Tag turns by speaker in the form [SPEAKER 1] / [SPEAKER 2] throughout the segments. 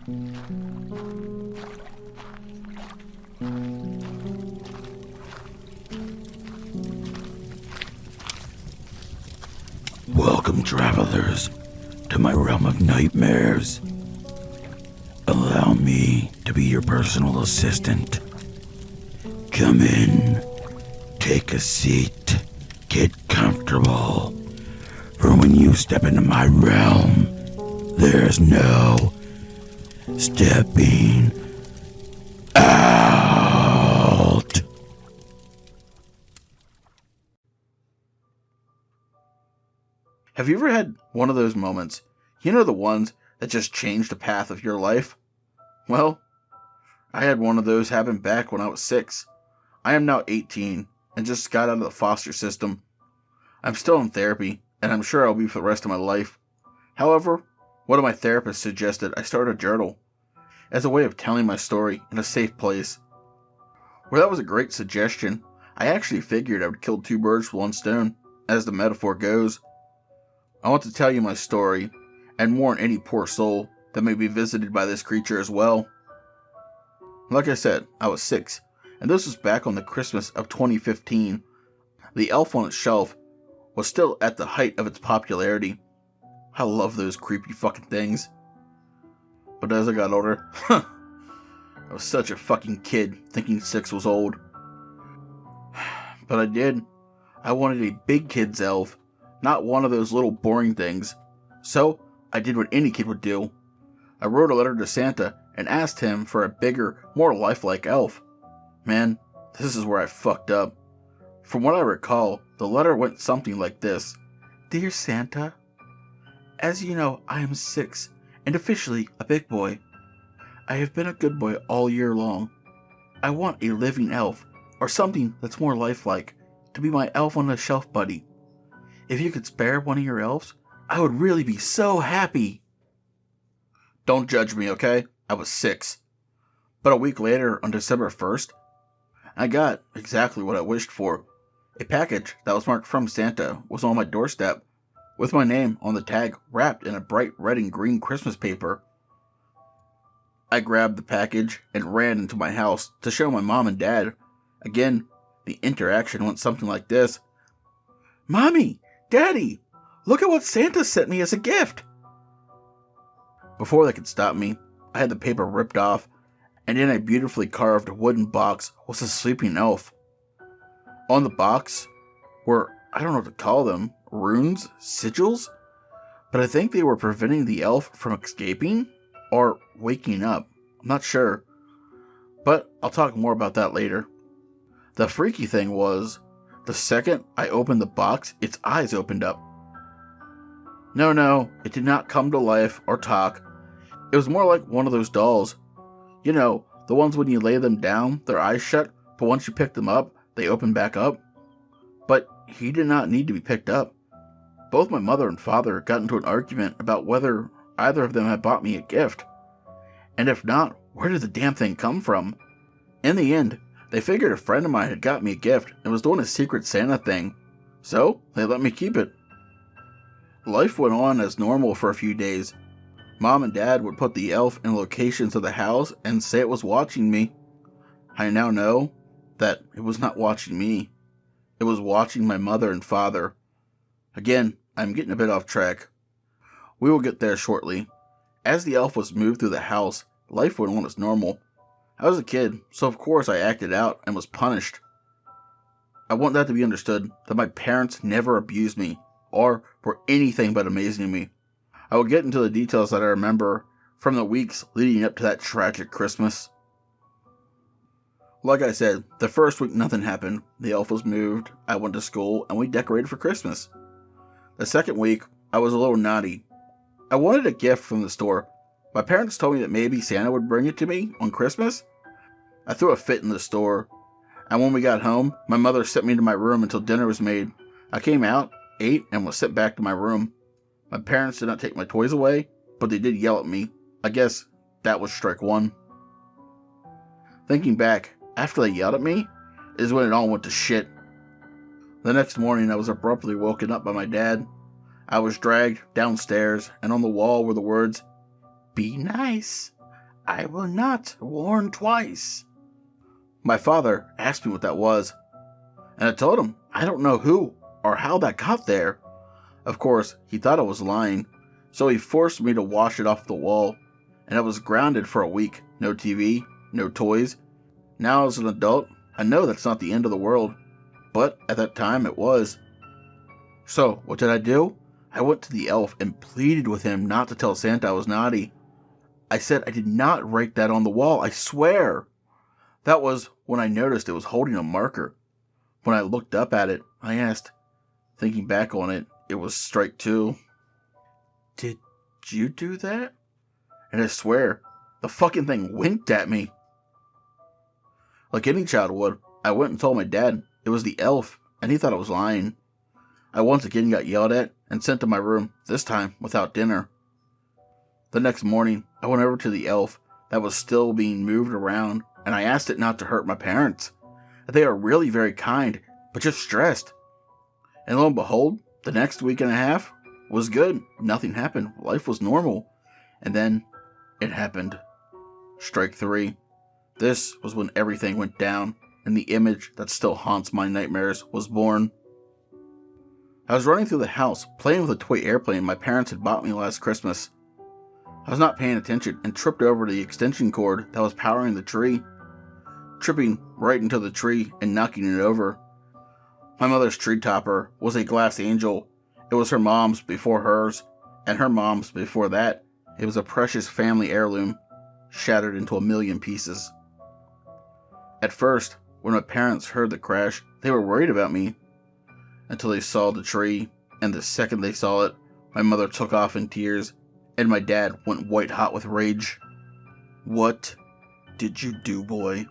[SPEAKER 1] Welcome, travelers, to my realm of nightmares. Allow me to be your personal assistant. Come in, take a seat, get comfortable. For when you step into my realm, there's no stepping out.
[SPEAKER 2] Have you ever had one of those moments? You know, the ones that just change the path of your life? Well, I had one of those happen back when I was 6. I am now 18 and just got out of the foster system. I'm still in therapy, and I'm sure I'll be for the rest of my life. However, one of my therapists suggested I start a journal as a way of telling my story in a safe place. Well, that was a great suggestion. I actually figured I would kill 2 birds with one stone, as the metaphor goes. I want to tell you my story, and warn any poor soul that may be visited by this creature as well. Like I said, I was 6, and this was back on the Christmas of 2015. The elf on its shelf was still at the height of its popularity. I love those creepy fucking things. But as I got older, I was such a fucking kid thinking 6 was old. But I wanted a big kid's elf, not one of those little boring things. So I did what any kid would do. I wrote a letter to Santa and asked him for a bigger, more lifelike elf. Man, this is where I fucked up. From what I recall, the letter went something like this. Dear Santa, as you know, I am 6 and officially a big boy. I have been a good boy all year long. I want a living elf, or something that's more lifelike, to be my elf on the shelf buddy. If you could spare one of your elves, I would really be so happy. Don't judge me, okay? I was 6. But a week later, on December 1st, I got exactly what I wished for. A package that was marked from Santa was on my doorstep, with my name on the tag wrapped in a bright red and green Christmas paper. I grabbed the package and ran into my house to show my mom and dad. Again, the interaction went something like this. Mommy! Daddy! Look at what Santa sent me as a gift! Before they could stop me, I had the paper ripped off, and in a beautifully carved wooden box was a sleeping elf. On the box were, I don't know what to call them, runes? Sigils? But I think they were preventing the elf from escaping? Or waking up. I'm not sure. But I'll talk more about that later. The freaky thing was, the second I opened the box, its eyes opened up. No, it did not come to life or talk. It was more like one of those dolls. You know, the ones when you lay them down, their eyes shut, but once you pick them up, they open back up. But he did not need to be picked up. Both my mother and father got into an argument about whether either of them had bought me a gift. And if not, where did the damn thing come from? In the end, they figured a friend of mine had got me a gift and was doing a secret Santa thing. So, they let me keep it. Life went on as normal for a few days. Mom and Dad would put the elf in locations of the house and say it was watching me. I now know that it was not watching me. It was watching my mother and father. Again, I'm getting a bit off track. We will get there shortly. As the elf was moved through the house, life went on as normal. I was a kid, so of course I acted out and was punished. I want that to be understood that my parents never abused me, or were anything but amazing to me. I will get into the details that I remember from the weeks leading up to that tragic Christmas. Like I said, the first week nothing happened. The elf was moved, I went to school, and we decorated for Christmas. The second week, I was a little naughty. I wanted a gift from the store. My parents told me that maybe Santa would bring it to me on Christmas. I threw a fit in the store, and when we got home, my mother sent me to my room until dinner was made. I came out, ate, and was sent back to my room. My parents did not take my toys away, but they did yell at me. I guess that was strike one. Thinking back, after they yelled at me, is when it all went to shit. The next morning, I was abruptly woken up by my dad. I was dragged downstairs, and on the wall were the words, "Be nice." I will not warn twice. My father asked me what that was, and I told him I don't know who or how that got there. Of course, he thought I was lying, so he forced me to wash it off the wall, and I was grounded for a week. No TV, no toys. Now as an adult, I know that's not the end of the world, but at that time it was. So, what did I do? I went to the elf and pleaded with him not to tell Santa I was naughty. I said I did not write that on the wall, I swear. That was when I noticed it was holding a marker. When I looked up at it, I asked, thinking back on it, it was strike two. Did you do that? And I swear, the fucking thing winked at me. Like any child would, I went and told my dad it was the elf, and he thought I was lying. I once again got yelled at and sent to my room, this time without dinner. The next morning, I went over to the elf that was still being moved around, and I asked it not to hurt my parents. They are really very kind, but just stressed. And lo and behold, the next week and a half was good. Nothing happened. Life was normal. And then it happened. Strike three. This was when everything went down, and the image that still haunts my nightmares was born. I was running through the house, playing with a toy airplane my parents had bought me last Christmas. I was not paying attention and tripped over the extension cord that was powering the tree, tripping right into the tree and knocking it over. My mother's tree topper was a glass angel. It was her mom's before hers, and her mom's before that. It was a precious family heirloom, shattered into a million pieces. At first, when my parents heard the crash, they were worried about me, until they saw the tree, and the second they saw it, my mother took off in tears, and my dad went white hot with rage. What did you do, boy?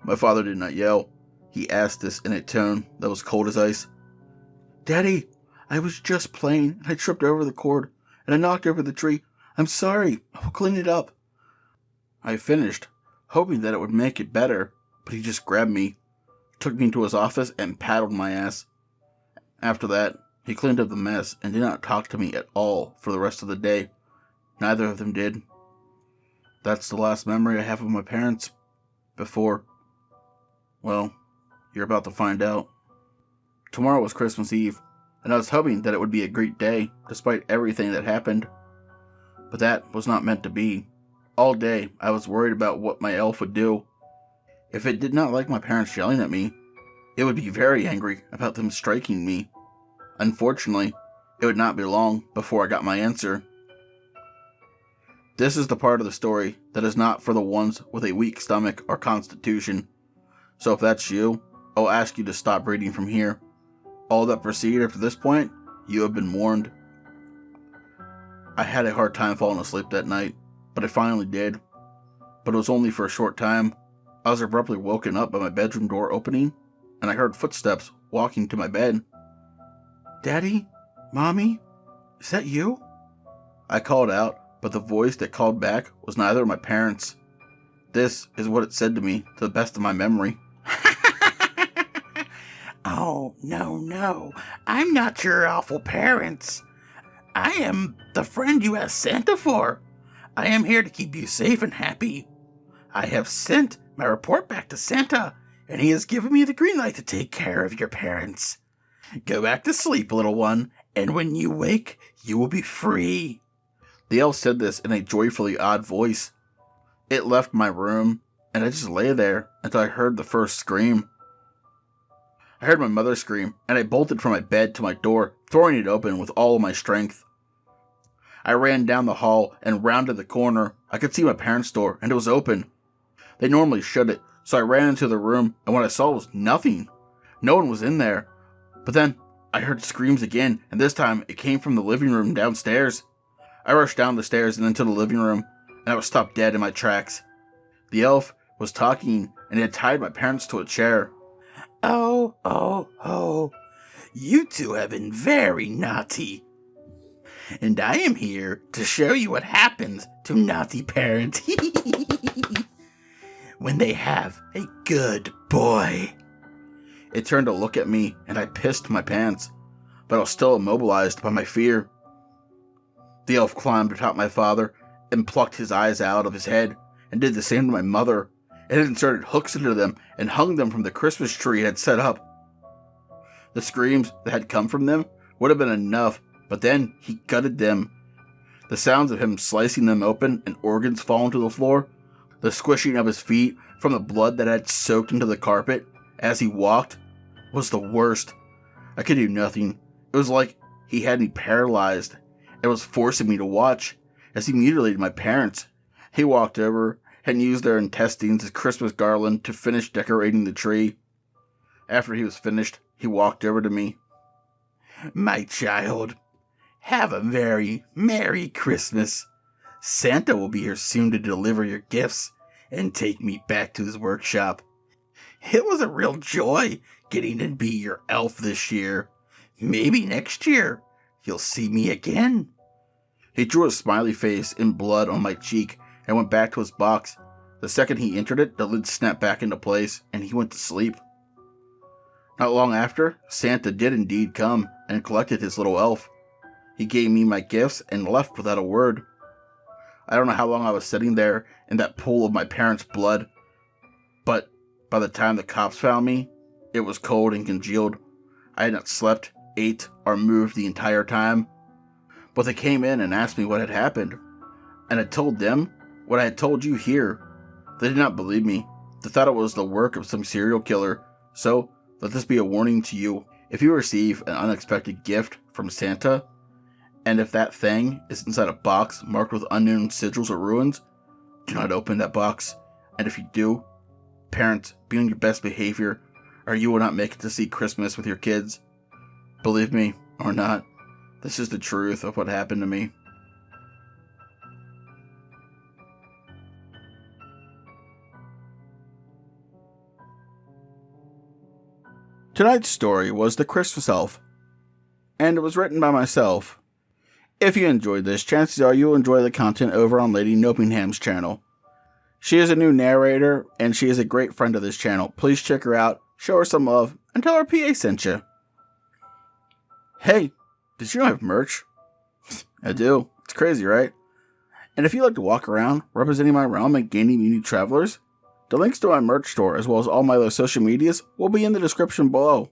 [SPEAKER 2] My father did not yell. He asked this in a tone that was cold as ice. Daddy, I was just playing, and I tripped over the cord, and I knocked over the tree. I'm sorry, I will clean it up. I finished, hoping that it would make it better, but he just grabbed me, took me into his office, and paddled my ass. After that, he cleaned up the mess and did not talk to me at all for the rest of the day. Neither of them did. That's the last memory I have of my parents before. Well, you're about to find out. Tomorrow was Christmas Eve, and I was hoping that it would be a great day, despite everything that happened. But that was not meant to be. All day, I was worried about what my elf would do. If it did not like my parents yelling at me, it would be very angry about them striking me. Unfortunately, it would not be long before I got my answer. This is the part of the story that is not for the ones with a weak stomach or constitution. So if that's you, I'll ask you to stop reading from here. All that proceed after this point, you have been warned. I had a hard time falling asleep that night, but I finally did. But it was only for a short time. I was abruptly woken up by my bedroom door opening, and I heard footsteps walking to my bed. Daddy? Mommy? Is that you? I called out, but the voice that called back was neither of my parents. This is what it said to me, to the best of my memory. Oh, no, I'm not your awful parents. I am the friend you asked Santa for. I am here to keep you safe and happy. I have sent my report back to Santa, and he has given me the green light to take care of your parents. Go back to sleep, little one, and when you wake, you will be free. The elf said this in a joyfully odd voice. It left my room, and I just lay there until I heard the first scream. I heard my mother scream, and I bolted from my bed to my door, throwing it open with all of my strength. I ran down the hall and rounded the corner. I could see my parents' door, and it was open. They normally shut it, so I ran into the room, and what I saw was nothing. No one was in there. But then I heard screams again, and this time it came from the living room downstairs. I rushed down the stairs and into the living room, and I was stopped dead in my tracks. The elf was talking, and he had tied my parents to a chair. Oh, you two have been very naughty. And I am here to show you what happens to naughty parents when they have a good boy. It turned to look at me, and I pissed my pants, but I was still immobilized by my fear. The elf climbed atop my father and plucked his eyes out of his head, and did the same to my mother, and had inserted hooks into them and hung them from the Christmas tree he had set up. The screams that had come from them would have been enough, but then he gutted them. The sounds of him slicing them open and organs falling to the floor, the squishing of his feet from the blood that had soaked into the carpet as he walked, was the worst. I could do nothing. It was like he had me paralyzed and was forcing me to watch as he mutilated my parents. He walked over and used their intestines as Christmas garland to finish decorating the tree. After he was finished, he walked over to me. "My child, have a very Merry Christmas. Santa will be here soon to deliver your gifts and take me back to his workshop. It was a real joy getting to be your elf this year. Maybe next year you'll see me again." He drew a smiley face in blood on my cheek and went back to his box. The second he entered it, the lid snapped back into place and he went to sleep. Not long after, Santa did indeed come and collected his little elf. He gave me my gifts and left without a word. I don't know how long I was sitting there in that pool of my parents' blood, but by the time the cops found me, it was cold and congealed. I had not slept, ate, or moved the entire time. But they came in and asked me what had happened, and I told them what I had told you here. They did not believe me. They thought it was the work of some serial killer. So, let this be a warning to you. If you receive an unexpected gift from Santa, and if that thing is inside a box marked with unknown sigils or runes, do not open that box. And if you do, parents, be on your best behavior, or you will not make it to see Christmas with your kids. Believe me or not, this is the truth of what happened to me. Tonight's story was The Christmas Elf, and it was written by myself. If you enjoyed this, chances are you'll enjoy the content over on Lady Nopingham's channel. She is a new narrator, and she is a great friend of this channel. Please check her out, show her some love, and tell her PA sent you. Hey, did you know I have merch? I do. It's crazy, right? And if you like to walk around representing my realm and gaining new travelers, the links to my merch store, as well as all my other social medias, will be in the description below.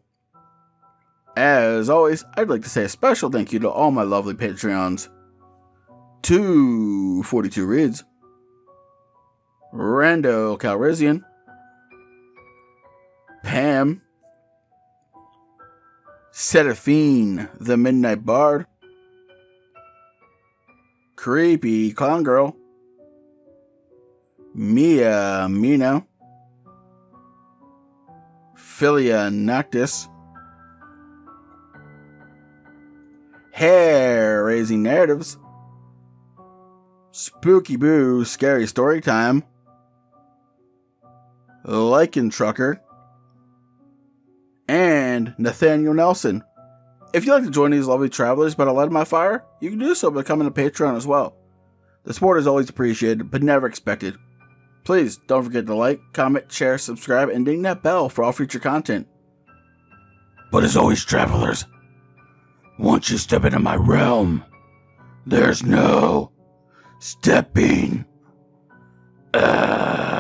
[SPEAKER 2] As always, I'd like to say a special thank you to all my lovely Patreons. 242 Reads, Rando Calrissian, Pam, Seraphine the Midnight Bard, Creepy Clown Girl, Mia Mino, Philia Noctis, Hair Raising Narratives, Spooky Boo Scary Story Time, Lycan Trucker, and Nathaniel Nelson. If you'd like to join these lovely travelers but light my fire, you can do so by becoming a Patreon as well. The support is always appreciated, but never expected. Please don't forget to like, comment, share, subscribe, and ding that bell for all future content.
[SPEAKER 1] But as always, travelers, once you step into my realm, there's no stepping out.